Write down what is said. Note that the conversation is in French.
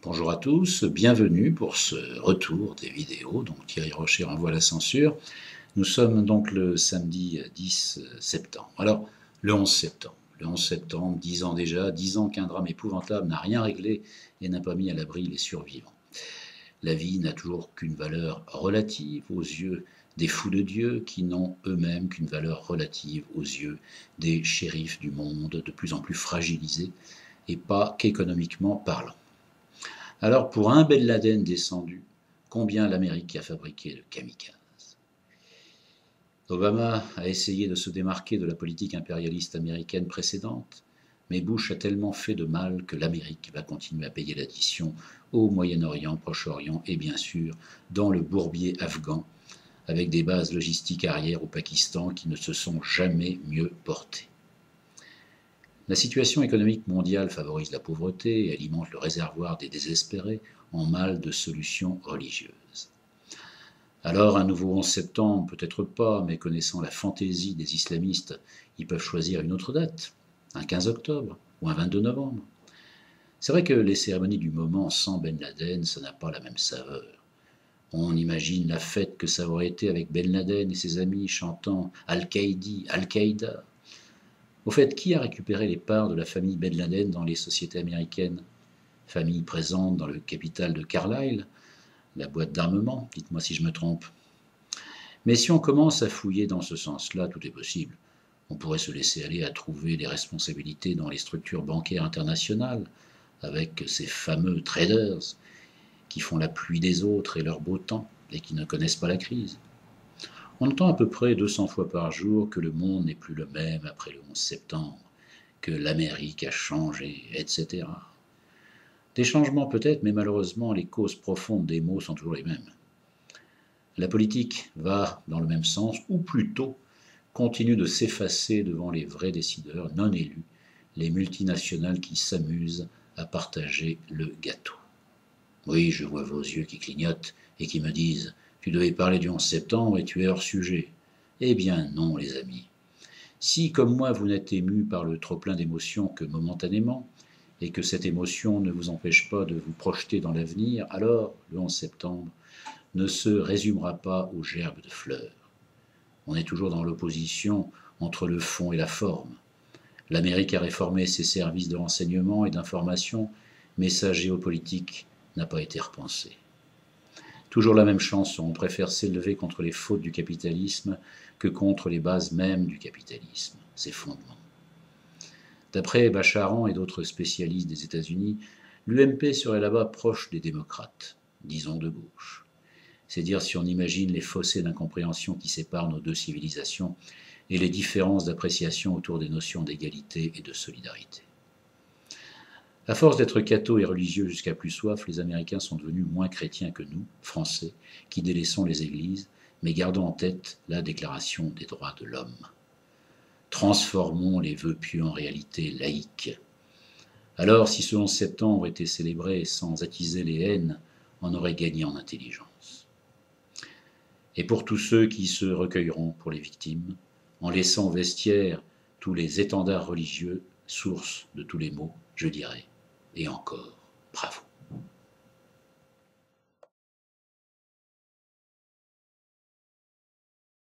Bonjour à tous, bienvenue pour ce retour des vidéos. Donc Thierry Rocher renvoie la censure. Nous sommes donc le samedi 10 septembre. Alors, le 11 septembre. Le 11 septembre, 10 ans déjà, 10 ans qu'un drame épouvantable n'a rien réglé et n'a pas mis à l'abri les survivants. La vie n'a toujours qu'une valeur relative aux yeux des fous de Dieu qui n'ont eux-mêmes qu'une valeur relative aux yeux des shérifs du monde de plus en plus fragilisés et pas qu'économiquement parlant. Alors pour un Ben Laden descendu, combien l'Amérique a fabriqué de kamikazes? Obama a essayé de se démarquer de la politique impérialiste américaine précédente, mais Bush a tellement fait de mal que l'Amérique va continuer à payer l'addition au Moyen-Orient, Proche-Orient et bien sûr dans le bourbier afghan, avec des bases logistiques arrière au Pakistan qui ne se sont jamais mieux portées. La situation économique mondiale favorise la pauvreté et alimente le réservoir des désespérés en mal de solutions religieuses. Alors un nouveau 11 septembre, peut-être pas, mais connaissant la fantaisie des islamistes, ils peuvent choisir une autre date, un 15 octobre ou un 22 novembre. C'est vrai que les cérémonies du moment sans Ben Laden, ça n'a pas la même saveur. On imagine la fête que ça aurait été avec Ben Laden et ses amis chantant Al-Qaïdi, Al-Qaïda. Au fait, qui a récupéré les parts de la famille Ben Laden dans les sociétés américaines? Famille présente dans le capital de Carlyle, la boîte d'armement, dites-moi si je me trompe. Mais si on commence à fouiller dans ce sens-là, tout est possible. On pourrait se laisser aller à trouver les responsabilités dans les structures bancaires internationales, avec ces fameux traders qui font la pluie des autres et leur beau temps, et qui ne connaissent pas la crise. On entend à peu près 200 fois par jour que le monde n'est plus le même après le 11 septembre, que l'Amérique a changé, etc. Des changements peut-être, mais malheureusement les causes profondes des maux sont toujours les mêmes. La politique va dans le même sens, ou plutôt continue de s'effacer devant les vrais décideurs non élus, les multinationales qui s'amusent à partager le gâteau. Oui, je vois vos yeux qui clignotent et qui me disent « Tu devais parler du 11 septembre et tu es hors sujet ». Eh bien non, les amis. Si, comme moi, vous n'êtes ému par le trop-plein d'émotions que momentanément, et que cette émotion ne vous empêche pas de vous projeter dans l'avenir, alors le 11 septembre ne se résumera pas aux gerbes de fleurs. On est toujours dans l'opposition entre le fond et la forme. L'Amérique a réformé ses services de renseignement et d'information, mais sa géopolitique n'a pas été repensée. Toujours la même chanson, on préfère s'élever contre les fautes du capitalisme que contre les bases mêmes du capitalisme, ses fondements. D'après Bacharan et d'autres spécialistes des États-Unis, l'UMP serait là-bas proche des démocrates, disons de gauche. C'est dire si on imagine les fossés d'incompréhension qui séparent nos deux civilisations et les différences d'appréciation autour des notions d'égalité et de solidarité. À force d'être cathos et religieux jusqu'à plus soif, les Américains sont devenus moins chrétiens que nous, Français, qui délaissons les églises, mais gardons en tête la Déclaration des droits de l'homme. Transformons les vœux pieux en réalité laïque. Alors, si ce 11 septembre était célébré sans attiser les haines, on aurait gagné en intelligence. Et pour tous ceux qui se recueilleront pour les victimes, en laissant au vestiaire tous les étendards religieux, source de tous les maux, je dirais, et encore, bravo.